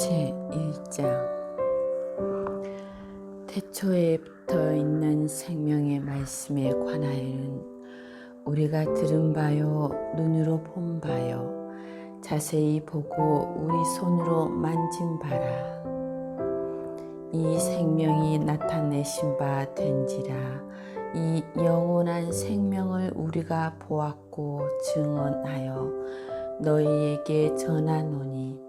제1장 태초에 붙어 있는 생명의 말씀에 관하여는 우리가 들은 바요 눈으로 본 바요 자세히 보고 우리 손으로 만진 바라. 이 생명이 나타내신 바 된지라. 이 영원한 생명을 우리가 보았고 증언하여 너희에게 전하노니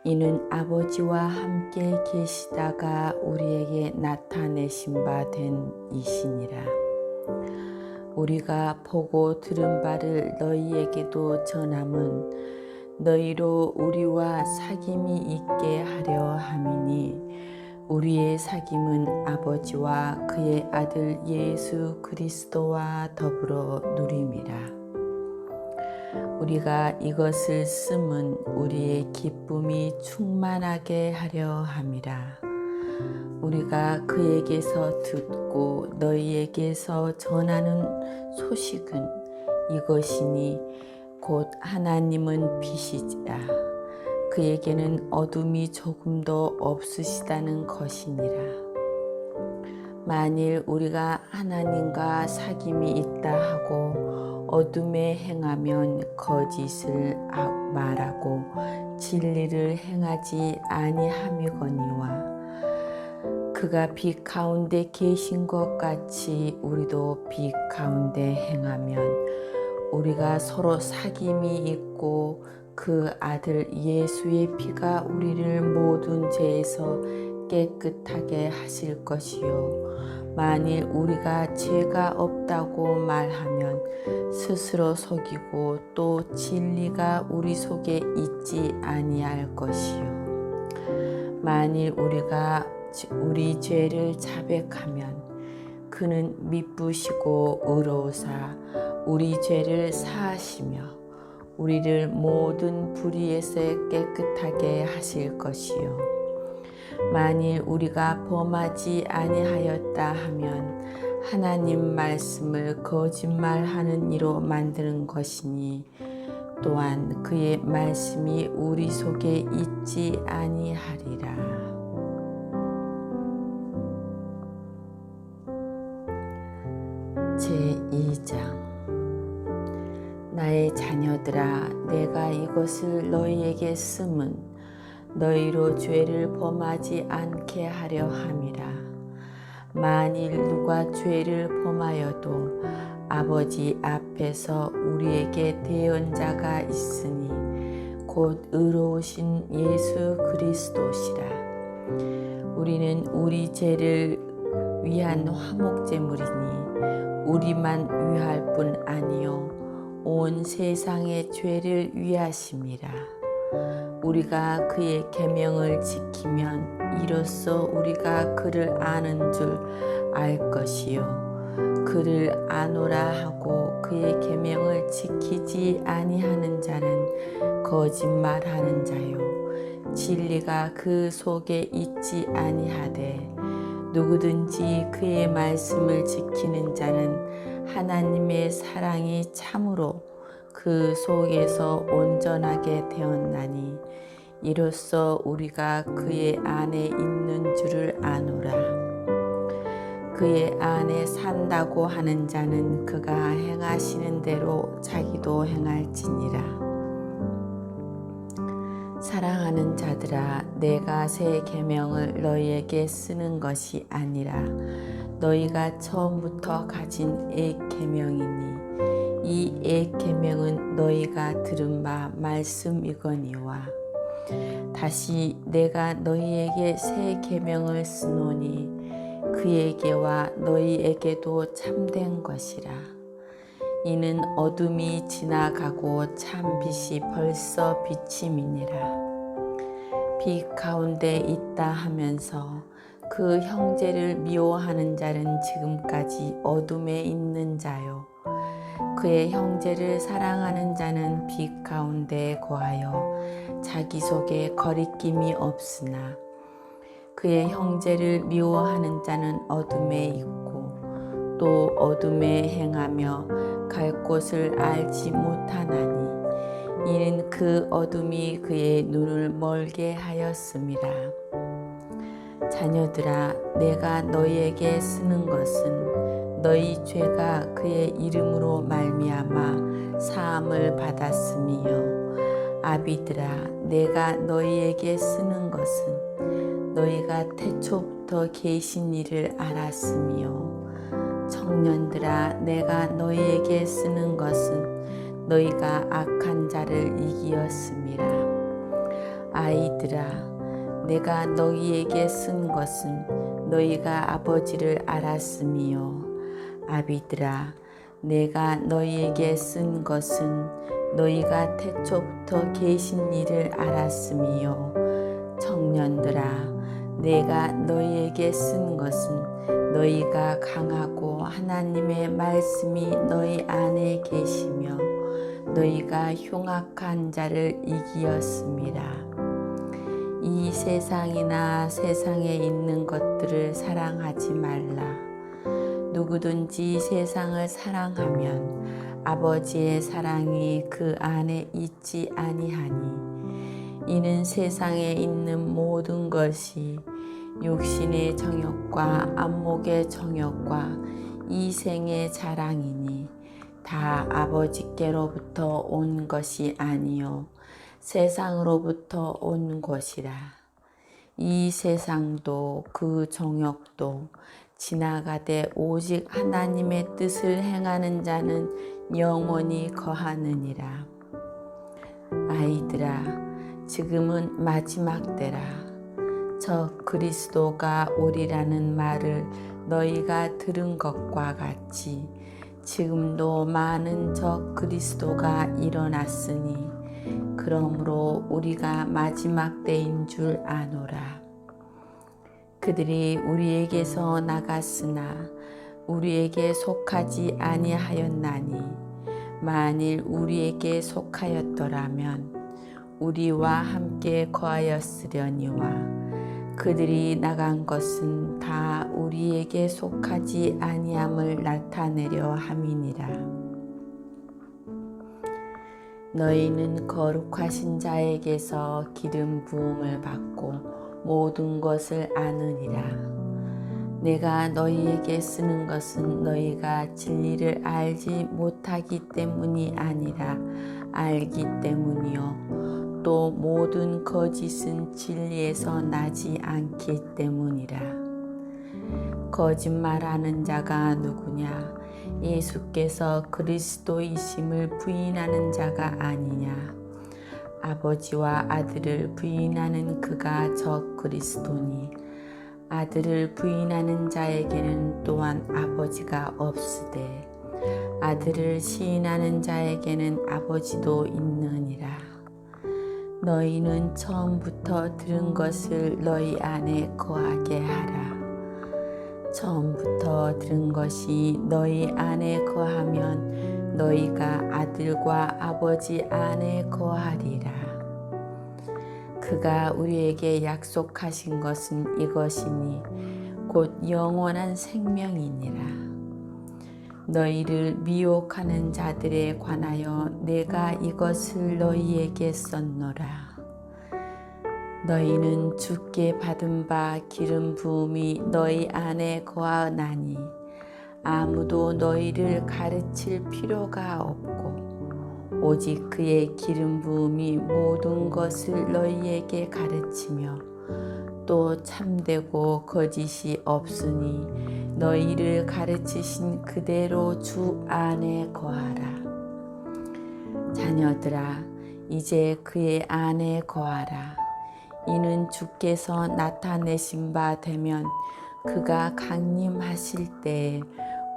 이는 아버지와 함께 계시다가 우리에게 나타내신 바 된 이시니라. 우리가 보고 들은 바를 너희에게도 전함은 너희로 우리와 사귐이 있게 하려 함이니 우리의 사귐은 아버지와 그의 아들 예수 그리스도와 더불어 누림이라. 우리가 이것을 쓰면 우리의 기쁨이 충만하게 하려 함이라. 우리가 그에게서 듣고 너희에게서 전하는 소식은 이것이니 곧 하나님은 빛이라. 그에게는 어둠이 조금도 없으시다는 것이니라. 만일 우리가 하나님과 사귐이 있다 하고 어둠에 행하면 거짓을 말하고 진리를 행하지 아니함이거니와 그가 빛 가운데 계신 것 같이 우리도 빛 가운데 행하면 우리가 서로 사귐이 있고 그 아들 예수의 피가 우리를 모든 죄에서 깨끗하게 하실 것이요 만일 우리가 죄가 없다고 말하면 스스로 속이고 또 진리가 우리 속에 있지 아니할 것이요 만일 우리가 우리 죄를 자백하면 그는 미쁘시고 의로우사 우리 죄를 사하시며 우리를 모든 불의에서 깨끗하게 하실 것이요 만일 우리가 범하지 아니하였다 하면 하나님 말씀을 거짓말하는 이로 만드는 것이니 또한 그의 말씀이 우리 속에 있지 아니하리라. 제2장 나의 자녀들아 내가 이것을 너희에게 쓰면 너희로 죄를 범하지 않게 하려 함이라. 만일 누가 죄를 범하여도 아버지 앞에서 우리에게 대언자가 있으니 곧 의로우신 예수 그리스도시라. 우리는 우리 죄를 위한 화목제물이니 우리만 위할 뿐 아니요 온 세상의 죄를 위하심이라. 우리가 그의 계명을 지키면 이로써 우리가 그를 아는 줄 알 것이요 그를 아노라 하고 그의 계명을 지키지 아니하는 자는 거짓말하는 자요 진리가 그 속에 있지 아니하되 누구든지 그의 말씀을 지키는 자는 하나님의 사랑이 참으로 그 속에서 온전하게 되었나니 이로써 우리가 그의 안에 있는 줄을 아노라. 그의 안에 산다고 하는 자는 그가 행하시는 대로 자기도 행할지니라. 사랑하는 자들아 내가 새 계명을 너희에게 쓰는 것이 아니라 너희가 처음부터 가진 옛 계명이니 이 옛 계명은 너희가 들은 바 말씀이거니와 다시 내가 너희에게 새 계명을 쓰노니 그에게와 너희에게도 참된 것이라. 이는 어둠이 지나가고 참 빛이 벌써 비침이니라. 빛 가운데 있다 하면서 그 형제를 미워하는 자는 지금까지 어둠에 있는 자요 그의 형제를 사랑하는 자는 빛 가운데 거하여 자기 속에 거리낌이 없으나 그의 형제를 미워하는 자는 어둠에 있고 또 어둠에 행하며 갈 곳을 알지 못하나니 이는 그 어둠이 그의 눈을 멀게 하였음이라. 자녀들아, 내가 너희에게 쓰는 것은 너희 죄가 그의 이름으로 말미암아 사함을 받았음이요. 아비들아, 내가 너희에게 쓰는 것은 너희가 태초부터 계신 이를 알았음이요. 청년들아, 내가 너희에게 쓰는 것은 너희가 악한 자를 이기었음이라. 아이들아, 내가 너희에게 쓴 것은 너희가 아버지를 알았음이요. 아비들아, 내가 너희에게 쓴 것은 너희가 태초부터 계신 이를 알았음이요. 청년들아, 내가 너희에게 쓴 것은 너희가 강하고 하나님의 말씀이 너희 안에 계시며 너희가 흉악한 자를 이기었음이라. 이 세상이나 세상에 있는 것들을 사랑하지 말라. 누구든지 세상을 사랑하면 아버지의 사랑이 그 안에 있지 아니하니, 이는 세상에 있는 모든 것이 육신의 정욕과 안목의 정욕과 이생의 자랑이니 다 아버지께로부터 온 것이 아니요 세상으로부터 온 것이라. 이 세상도 그 정욕도 지나가되 오직 하나님의 뜻을 행하는 자는 영원히 거하느니라. 아이들아, 지금은 마지막 때라. 저 그리스도가 오리라는 말을 너희가 들은 것과 같이 지금도 많은 저 그리스도가 일어났으니 그러므로 우리가 마지막 때인 줄 아노라. 그들이 우리에게서 나갔으나 우리에게 속하지 아니하였나니, 만일 우리에게 속하였더라면 우리와 함께 거하였으려니와 그들이 나간 것은 다 우리에게 속하지 아니함을 나타내려 함이니라. 너희는 거룩하신 자에게서 기름 부음을 받고 모든 것을 아느니라. 내가 너희에게 쓰는 것은 너희가 진리를 알지 못하기 때문이 아니라 알기 때문이요 또 모든 거짓은 진리에서 나지 않기 때문이라. 거짓말하는 자가 누구냐? 예수께서 그리스도이심을 부인하는 자가 아니냐? 아버지와 아들을 부인하는 그가 저 그리스도니, 아들을 부인하는 자에게는 또한 아버지가 없으되 아들을 시인하는 자에게는 아버지도 있느니라. 너희는 처음부터 들은 것을 너희 안에 거하게 하라. 처음부터 들은 것이 너희 안에 거하면 너희가 아들과 아버지 안에 거하리라. 그가 우리에게 약속하신 것은 이것이니 곧 영원한 생명이니라. 너희를 미혹하는 자들에 관하여 내가 이것을 너희에게 썼노라. 너희는 주께 받은 바 기름 부음이 너희 안에 거하나니 아무도 너희를 가르칠 필요가 없고 오직 그의 기름 부음이 모든 것을 너희에게 가르치며 또 참되고 거짓이 없으니 너희를 가르치신 그대로 주 안에 거하라. 자녀들아, 이제 그의 안에 거하라. 이는 주께서 나타내신 바 되면 그가 강림하실 때에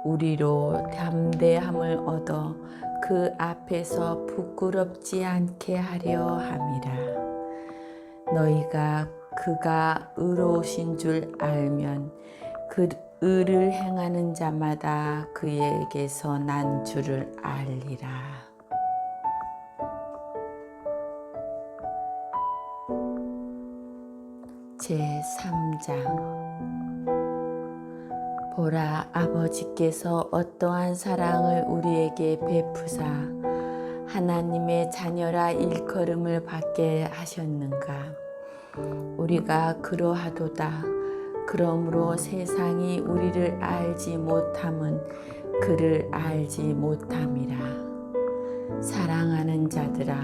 우리로 담대함을 얻어 그 앞에서 부끄럽지 않게 하려 함이라. 너희가 그가 의로우신 줄 알면 그 의를 행하는 자마다 그에게서 난 줄을 알리라. 제3장. 보라, 아버지께서 어떠한 사랑을 우리에게 베푸사 하나님의 자녀라 일컬음을 받게 하셨는가? 우리가 그러하도다. 그러므로 세상이 우리를 알지 못함은 그를 알지 못함이라. 사랑하는 자들아,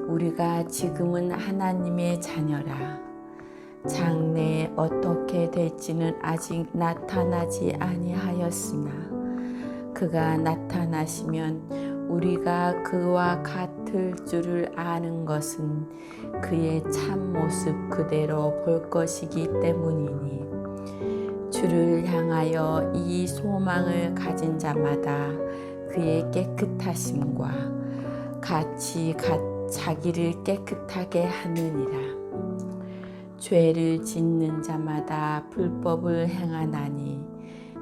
우리가 지금은 하나님의 자녀라. 장래에 어떻게 될지는 아직 나타나지 아니하였으나 그가 나타나시면 우리가 그와 같을 줄을 아는 것은 그의 참모습 그대로 볼 것이기 때문이니 주를 향하여 이 소망을 가진 자마다 그의 깨끗하심과 같이 자기를 깨끗하게 하느니라. 죄를 짓는 자마다 불법을 행하나니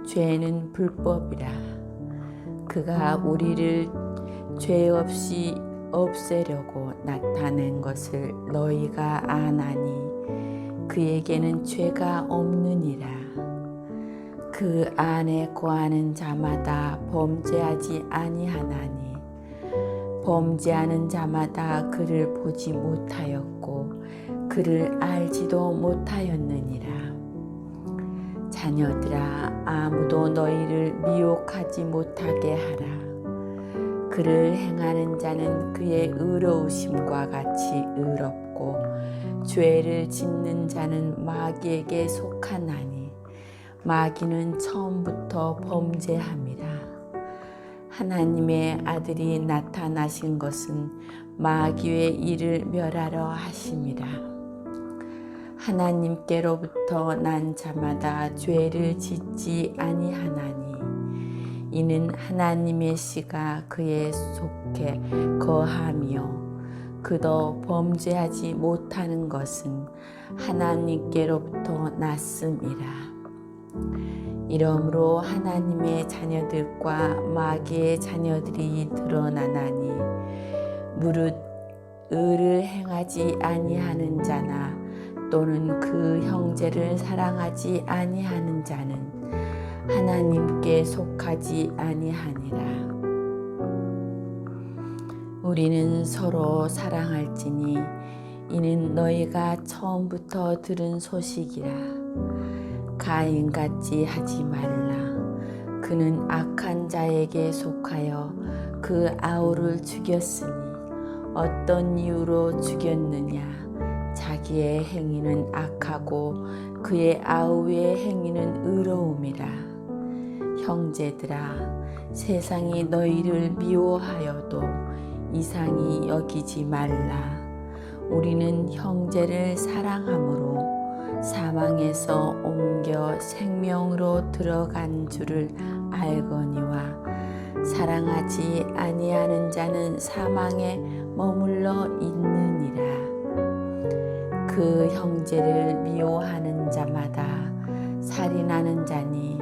죄는 불법이라. 그가 우리를 죄 없이 없애려고 나타낸 것을 너희가 아나니 그에게는 죄가 없느니라. 그 안에 거하는 자마다 범죄하지 아니하나니 범죄하는 자마다 그를 보지 못하였고 그를 알지도 못하였느니라. 자녀들아, 아무도 너희를 미혹하지 못하게 하라. 그를 행하는 자는 그의 의로우심과 같이 의롭고 죄를 짓는 자는 마귀에게 속하나니 마귀는 처음부터 범죄함이라. 하나님의 아들이 나타나신 것은 마귀의 일을 멸하러 하심이라. 하나님께로부터 난 자마다 죄를 짓지 아니하나니 이는 하나님의 씨가 그의 속에 거하며 그도 범죄하지 못하는 것은 하나님께로부터 났음이라. 이러므로 하나님의 자녀들과 마귀의 자녀들이 드러나나니 무릇 의를 행하지 아니하는 자나 또는 그 형제를 사랑하지 아니하는 자는 하나님께 속하지 아니하니라. 우리는 서로 사랑할지니 이는 너희가 처음부터 들은 소식이라. 가인같이 하지 말라. 그는 악한 자에게 속하여 그 아우를 죽였으니 어떤 이유로 죽였느냐? 자기의 행위는 악하고 그의 아우의 행위는 의로움이라. 형제들아, 세상이 너희를 미워하여도 이상히 여기지 말라. 우리는 형제를 사랑함으로 사망에서 옮겨 생명으로 들어간 줄을 알거니와 사랑하지 아니하는 자는 사망에 머물러 있느니라. 그 형제를 미워하는 자마다 살인하는 자니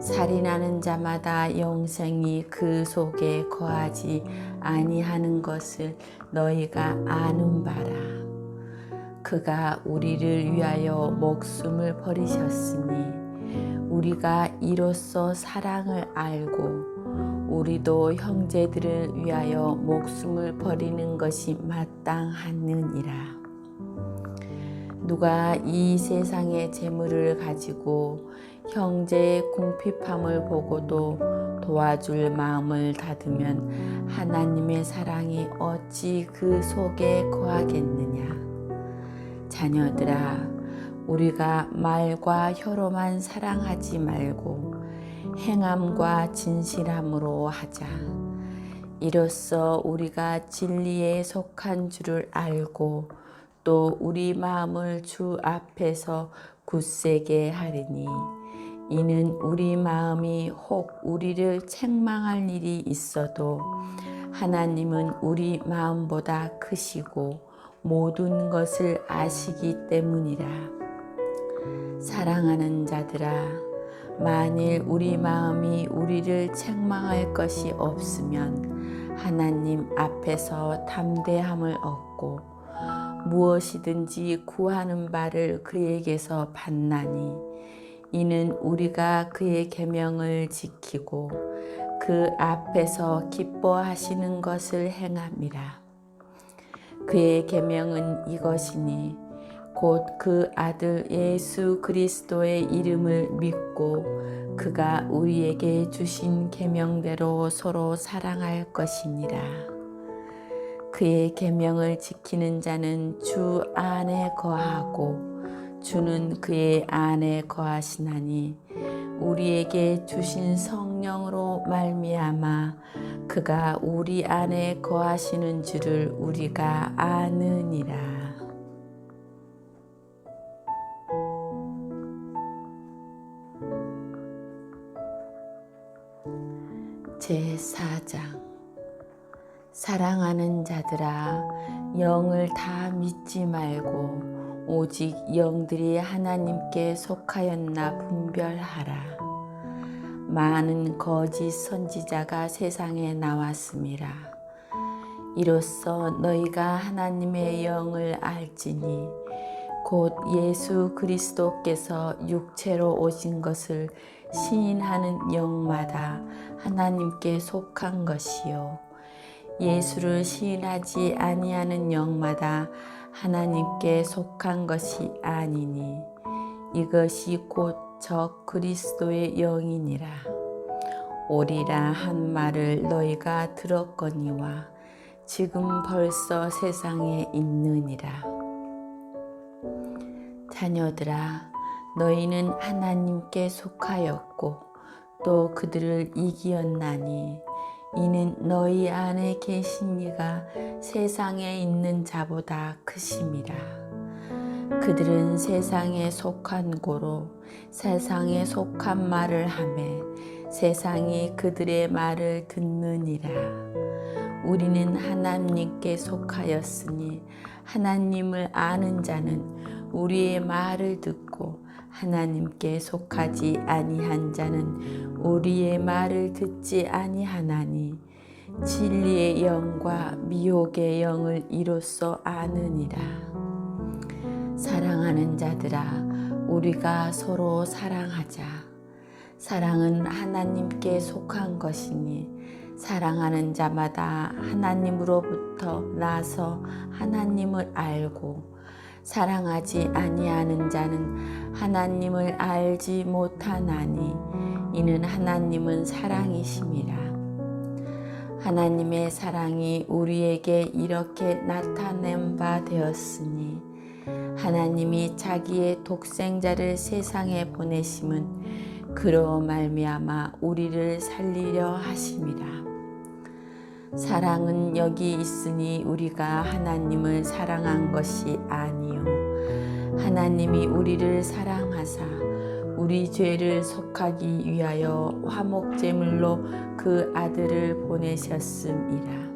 살인하는 자마다 영생이 그 속에 거하지 아니하는 것을 너희가 아는 바라. 그가 우리를 위하여 목숨을 버리셨으니 우리가 이로써 사랑을 알고 우리도 형제들을 위하여 목숨을 버리는 것이 마땅하느니라. 누가 이 세상의 재물을 가지고 형제의 궁핍함을 보고도 도와줄 마음을 닫으면 하나님의 사랑이 어찌 그 속에 거하겠느냐. 자녀들아, 우리가 말과 혀로만 사랑하지 말고 행함과 진실함으로 하자. 이로써 우리가 진리에 속한 줄을 알고 또 우리 마음을 주 앞에서 굳세게 하리니 이는 우리 마음이 혹 우리를 책망할 일이 있어도 하나님은 우리 마음보다 크시고 모든 것을 아시기 때문이라. 사랑하는 자들아, 만일 우리 마음이 우리를 책망할 것이 없으면 하나님 앞에서 담대함을 얻고 무엇이든지 구하는 바를 그에게서 받나니 이는 우리가 그의 계명을 지키고 그 앞에서 기뻐하시는 것을 행함이라. 그의 계명은 이것이니 곧 그 아들 예수 그리스도의 이름을 믿고 그가 우리에게 주신 계명대로 서로 사랑할 것이니라. 그의 계명을 지키는 자는 주 안에 거하고 주는 그의 안에 거하시나니 우리에게 주신 성령으로 말미암아 그가 우리 안에 거하시는 줄을 우리가 아느니라. 제4장. 사랑하는 자들아, 영을 다 믿지 말고 오직 영들이 하나님께 속하였나 분별하라. 많은 거짓 선지자가 세상에 나왔음이라. 이로써 너희가 하나님의 영을 알지니 곧 예수 그리스도께서 육체로 오신 것을 시인하는 영마다 하나님께 속한 것이요 예수를 시인하지 아니하는 영마다 하나님께 속한 것이 아니니 이것이 곧 적 그리스도의 영이니라. 오리라 한 말을 너희가 들었거니와 지금 벌써 세상에 있느니라. 자녀들아, 너희는 하나님께 속하였고 또 그들을 이기었나니 이는 너희 안에 계신 이가 세상에 있는 자보다 크심이라. 그들은 세상에 속한 고로 세상에 속한 말을 하매 세상이 그들의 말을 듣느니라. 우리는 하나님께 속하였으니 하나님을 아는 자는 우리의 말을 듣고 하나님께 속하지 아니한 자는 우리의 말을 듣지 아니하나니 진리의 영과 미혹의 영을 이로써 아느니라. 사랑하는 자들아, 우리가 서로 사랑하자. 사랑은 하나님께 속한 것이니 사랑하는 자마다 하나님으로부터 나서 하나님을 알고 사랑하지 아니하는 자는 하나님을 알지 못하나니 이는 하나님은 사랑이심이라. 하나님의 사랑이 우리에게 이렇게 나타낸 바 되었으니 하나님이 자기의 독생자를 세상에 보내심은 그로 말미암아 우리를 살리려 하심이라. 사랑은 여기 있으니 우리가 하나님을 사랑한 것이 아니요 하나님이 우리를 사랑하사 우리 죄를 속하기 위하여 화목제물로 그 아들을 보내셨음이라.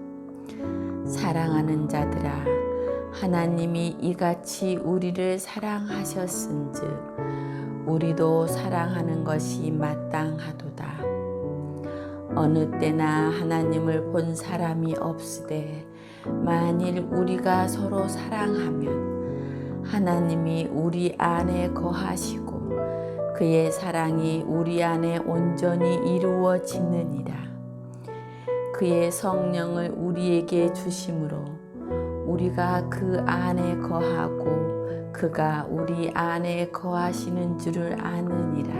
사랑하는 자들아, 하나님이 이같이 우리를 사랑하셨은즉 우리도 사랑하는 것이 마땅하도다. 어느 때나 하나님을 본 사람이 없으되 만일 우리가 서로 사랑하면 하나님이 우리 안에 거하시고 그의 사랑이 우리 안에 온전히 이루어지느니라. 그의 성령을 우리에게 주심으로 우리가 그 안에 거하고 그가 우리 안에 거하시는 줄을 아느니라.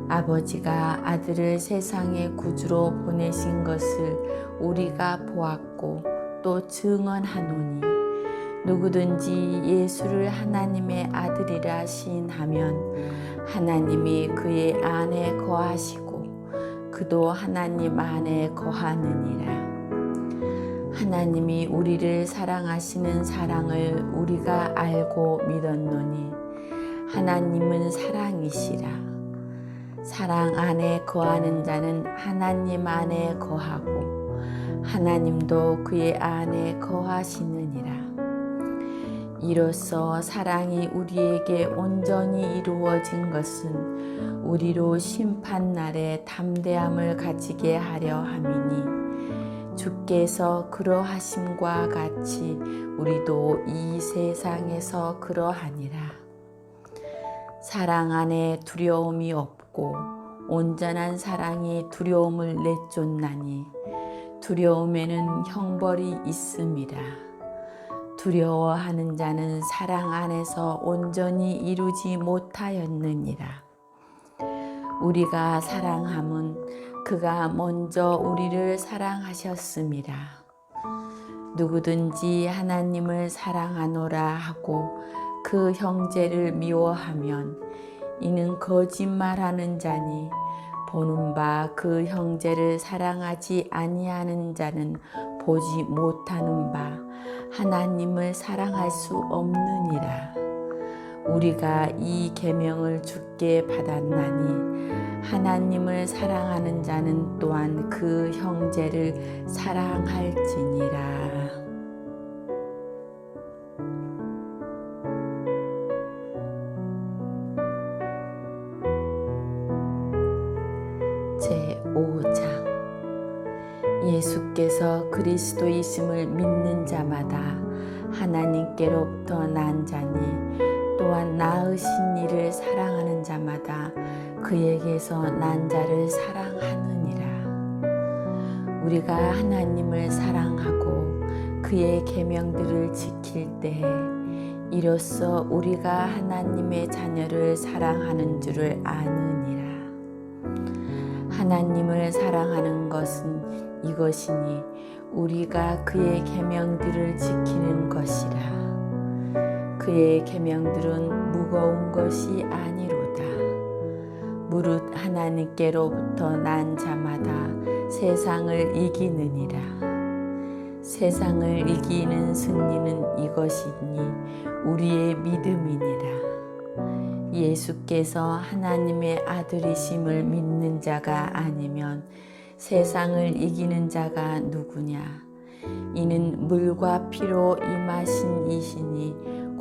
아버지가 아들을 세상의 구주로 보내신 것을 우리가 보았고 또 증언하노니 누구든지 예수를 하나님의 아들이라 시인하면 하나님이 그의 안에 거하시고 그도 하나님 안에 거하느니라. 하나님이 우리를 사랑하시는 사랑을 우리가 알고 믿었노니 하나님은 사랑이시라. 사랑 안에 거하는 자는 하나님 안에 거하고 하나님도 그의 안에 거하시느니라. 이로써 사랑이 우리에게 온전히 이루어진 것은 우리로 심판날에 담대함을 가지게 하려 함이니 주께서 그러하심과 같이 우리도 이 세상에서 그러하니라. 사랑 안에 두려움이 없고 온전한 사랑이 두려움을 내쫓나니 두려움에는 형벌이 있음이라. 두려워하는 자는 사랑 안에서 온전히 이루지 못하였느니라. 우리가 사랑함은 그가 먼저 우리를 사랑하셨음이라. 누구든지 하나님을 사랑하노라 하고 그 형제를 미워하면 이는 거짓말하는 자니 보는 바 그 형제를 사랑하지 아니하는 자는 보지 못하는 바 하나님을 사랑할 수 없느니라. 우리가 이 계명을 주께 받았나니 하나님을 사랑하는 자는 또한 그 형제를 사랑할지니라. 제5장 예수께서 그리스도이심을 믿는 자마다 하나님께로부터 난 자니 또한 낳으신 이를 사랑하는 자마다 그에게서 난 자를 사랑하느니라. 우리가 하나님을 사랑하고 그의 계명들을 지킬 때에 이로써 우리가 하나님의 자녀를 사랑하는 줄을 아느니라. 하나님을 사랑하는 것은 이것이니 우리가 그의 계명들을 지키는 것이라. 그의 계명들은 무거운 것이 아니로다. 무릇 하나님께로부터 난 자마다 세상을 이기느니라. 세상을 이기는 승리는 이것이니 우리의 믿음이니라. 예수께서 하나님의 아들이심을 믿는 자가 아니면 세상을 이기는 자가 누구냐? 이는 물과 피로 임하신 이시니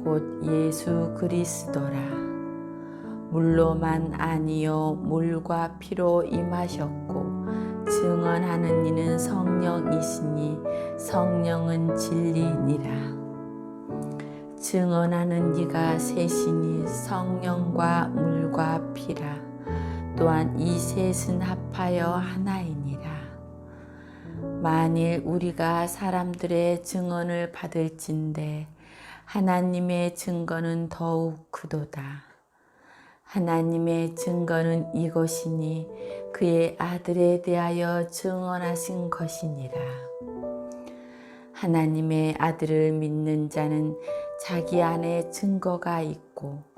곧 예수 그리스도라. 물로만 아니요 물과 피로 임하셨고 증언하는 이는 성령이시니 성령은 진리니라. 증언하는 이가 셋이니 성령과 물과 피라. 또한 이 셋은 합하여 하나이니라. 만일 우리가 사람들의 증언을 받을진대 하나님의 증거는 더욱 크도다. 하나님의 증거는 이것이니 그의 아들에 대하여 증언하신 것이니라. 하나님의 아들을 믿는 자는 자기 안에 증거가 있고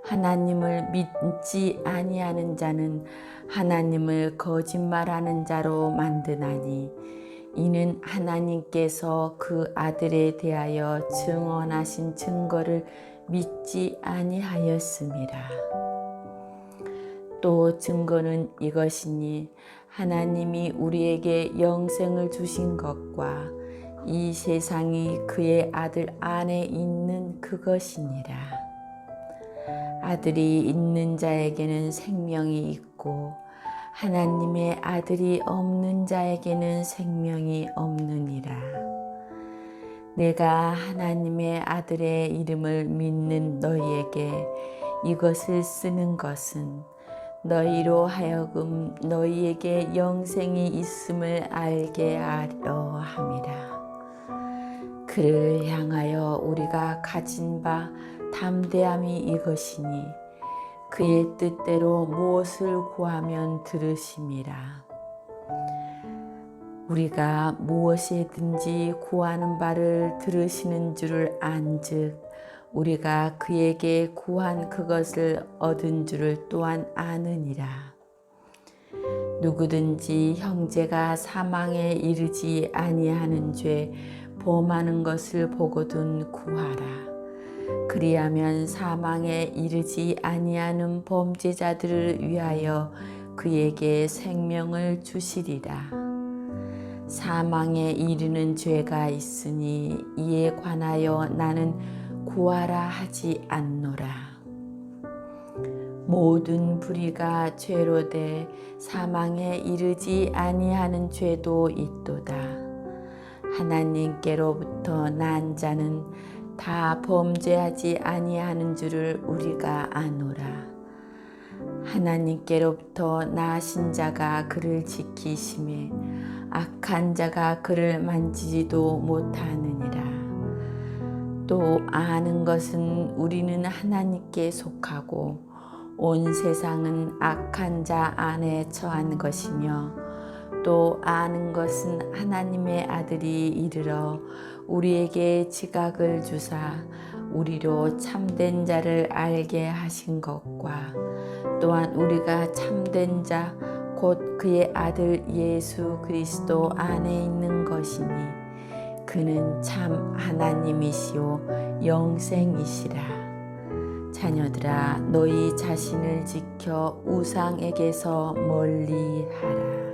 하나님을 믿지 아니하는 자는 하나님을 거짓말하는 자로 만드나니 이는 하나님께서 그 아들에 대하여 증언하신 증거를 믿지 아니하였음이라. 또 증거는 이것이니 하나님이 우리에게 영생을 주신 것과 이 세상이 그의 아들 안에 있는 그것이니라. 아들이 있는 자에게는 생명이 있고 하나님의 아들이 없는 자에게는 생명이 없느니라. 내가 하나님의 아들의 이름을 믿는 너희에게 이것을 쓰는 것은 너희로 하여금 너희에게 영생이 있음을 알게 하려 함이라. 그를 향하여 우리가 가진 바 담대함이 이것이니 그의 뜻대로 무엇을 구하면 들으심이라. 우리가 무엇이든지 구하는 바를 들으시는 줄을 안즉 우리가 그에게 구한 그것을 얻은 줄을 또한 아느니라. 누구든지 형제가 사망에 이르지 아니하는 죄 범하는 것을 보거든 구하라. 그리하면 사망에 이르지 아니하는 범죄자들을 위하여 그에게 생명을 주시리라. 사망에 이르는 죄가 있으니 이에 관하여 나는 구하라 하지 않노라. 모든 불의가 죄로 돼 사망에 이르지 아니하는 죄도 있도다. 하나님께로부터 난 자는 다 범죄하지 아니하는 줄을 우리가 아노라. 하나님께로부터 나신 자가 그를 지키심에 악한 자가 그를 만지지도 못하느니라. 또 아는 것은 우리는 하나님께 속하고 온 세상은 악한 자 안에 처한 것이며, 또 아는 것은 하나님의 아들이 이르러 우리에게 지각을 주사 우리로 참된 자를 알게 하신 것과, 또한 우리가 참된 자 곧 그의 아들 예수 그리스도 안에 있는 것이니 그는 참 하나님이시오 영생이시라. 자녀들아, 너희 자신을 지켜 우상에게서 멀리하라.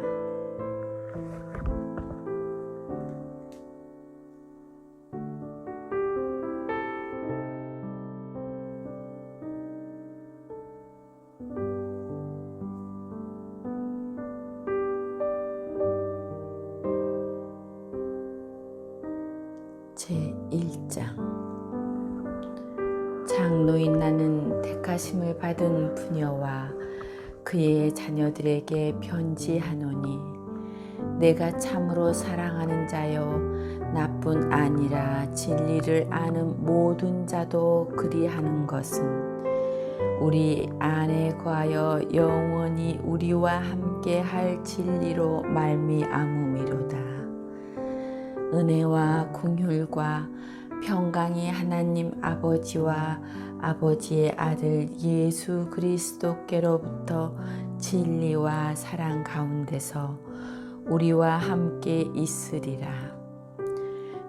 제1장. 장로인 나는 택하심을 받은 부녀와 그의 자녀들에게 편지하노니, 내가 참으로 사랑하는 자여 나뿐 아니라 진리를 아는 모든 자도 그리하는 것은 우리 안에 거하여 영원히 우리와 함께 할 진리로 말미암음이로다. 은혜와 긍휼과 평강이 하나님 아버지와 아버지의 아들 예수 그리스도께로부터 진리와 사랑 가운데서 우리와 함께 있으리라.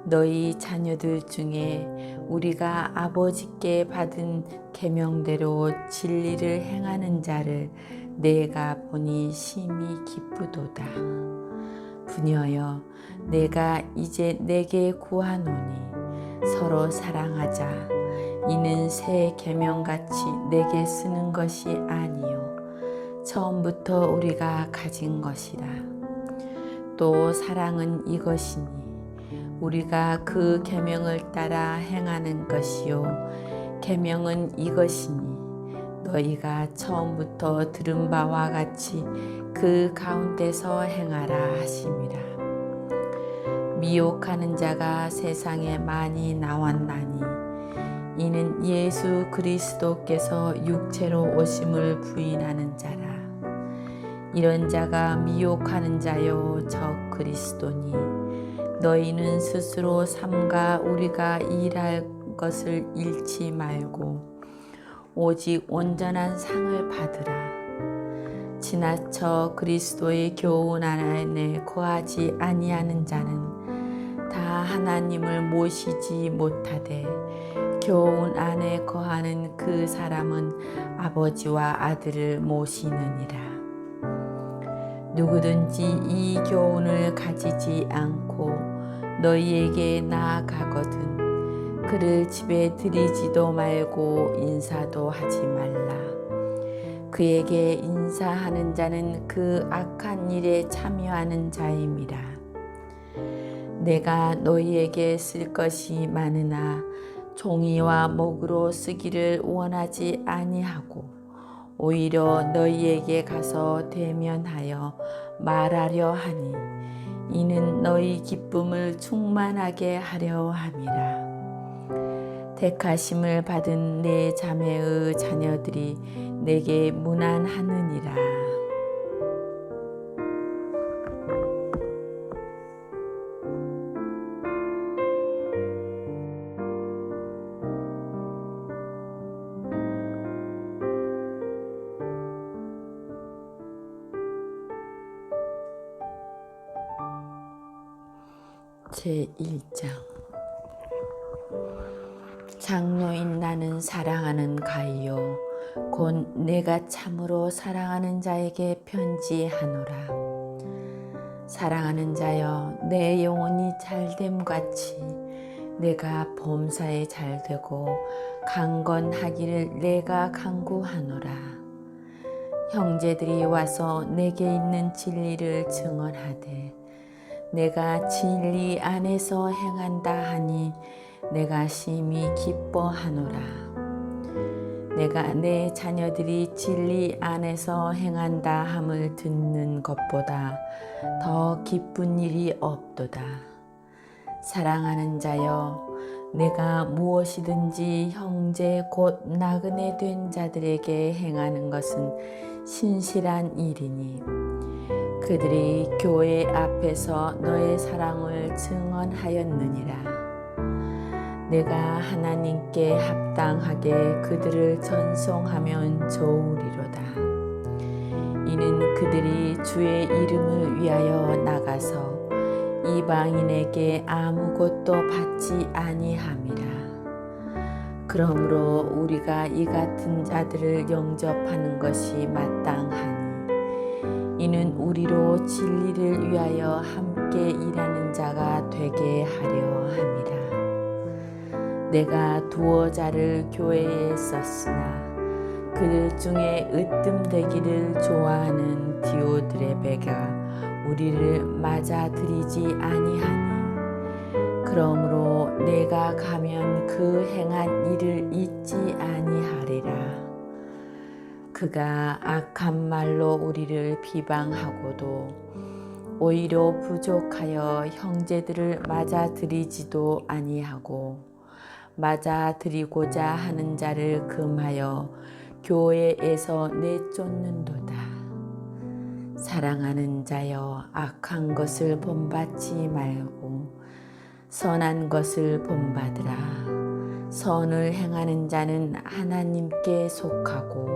너희 자녀들 중에 우리가 아버지께 받은 계명대로 진리를 행하는 자를 내가 보니 심히 기쁘도다. 부녀여, 내가 이제 내게 구하노니 서로 사랑하자. 이는 새 계명같이 내게 쓰는 것이 아니요 처음부터 우리가 가진 것이라. 또 사랑은 이것이니 우리가 그 계명을 따라 행하는 것이요 계명은 이것이니 너희가 처음부터 들은 바와 같이 그 가운데서 행하라 하심이라. 미혹하는 자가 세상에 많이 나왔나니 이는 예수 그리스도께서 육체로 오심을 부인하는 자라. 이런 자가 미혹하는 자요 적 그리스도니, 너희는 스스로 삼가 우리가 일할 것을 잃지 말고 오직 온전한 상을 받으라. 지나쳐 그리스도의 교훈 안에 거하지 아니하는 자는 다 하나님을 모시지 못하되, 교훈 안에 거하는 그 사람은 아버지와 아들을 모시느니라. 누구든지 이 교훈을 가지지 않고 너희에게 나아가거든 그를 집에 들이지도 말고 인사도 하지 말라. 그에게 인사하는 자는 그 악한 일에 참여하는 자임이라. 내가 너희에게 쓸 것이 많으나 종이와 목으로 쓰기를 원하지 아니하고 오히려 너희에게 가서 대면하여 말하려 하니, 이는 너희 기쁨을 충만하게 하려 함이라. 택하심을 받은 내 자매의 자녀들이 내게 문안하느니라. 제1장. 장로인 나는 사랑하는 가이요 곧 내가 참으로 사랑하는 자에게 편지하노라. 사랑하는 자여, 내 영혼이 잘됨같이 내가 범사에 잘되고 강건하기를 내가 간구하노라. 형제들이 와서 내게 있는 진리를 증언하되 내가 진리 안에서 행한다 하니 내가 심히 기뻐하노라. 내가 내 자녀들이 진리 안에서 행한다 함을 듣는 것보다 더 기쁜 일이 없도다. 사랑하는 자여, 내가 무엇이든지 형제 곧 나그네 된 자들에게 행하는 것은 신실한 일이니 그들이 교회 앞에서 너의 사랑을 증언하였느니라. 내가 하나님께 합당하게 그들을 전송하면 좋으리로다. 이는 그들이 주의 이름을 위하여 나가서 이방인에게 아무것도 받지 아니함이라. 그러므로 우리가 이 같은 자들을 영접하는 것이 마땅하니 이는 우리로 진리를 위하여 함께 일하는 자가 되게 하려 함이라. 내가 두어 자를 교회에 썼으나 그들 중에 으뜸되기를 좋아하는 디오드레베가 우리를 맞아들이지 아니하니 그러므로 내가 가면 그 행한 일을 잊지 아니하리라. 그가 악한 말로 우리를 비방하고도 오히려 부족하여 형제들을 맞아들이지도 아니하고 맞아들이고자 하는 자를 금하여 교회에서 내쫓는도다. 사랑하는 자여, 악한 것을 본받지 말고 선한 것을 본받으라. 선을 행하는 자는 하나님께 속하고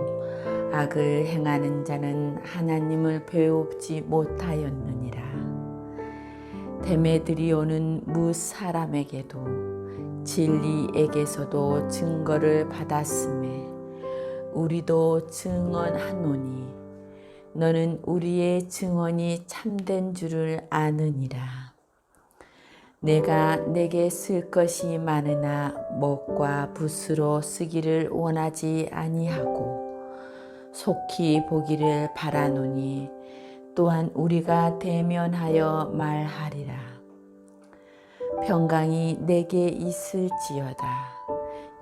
악을 행하는 자는 하나님을 배웁지 못하였느니라. 데메드리오는 무 사람에게도 진리에게서도 증거를 받았음에 우리도 증언하노니 너는 우리의 증언이 참된 줄을 아느니라. 내가 내게 쓸 것이 많으나 못과 붓으로 쓰기를 원하지 아니하고 속히 보기를 바라노니 또한 우리가 대면하여 말하리라. 평강이 내게 있을지어다.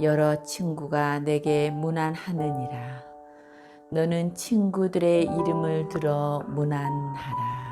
여러 친구가 내게 문안하느니라. 너는 친구들의 이름을 들어 문안하라.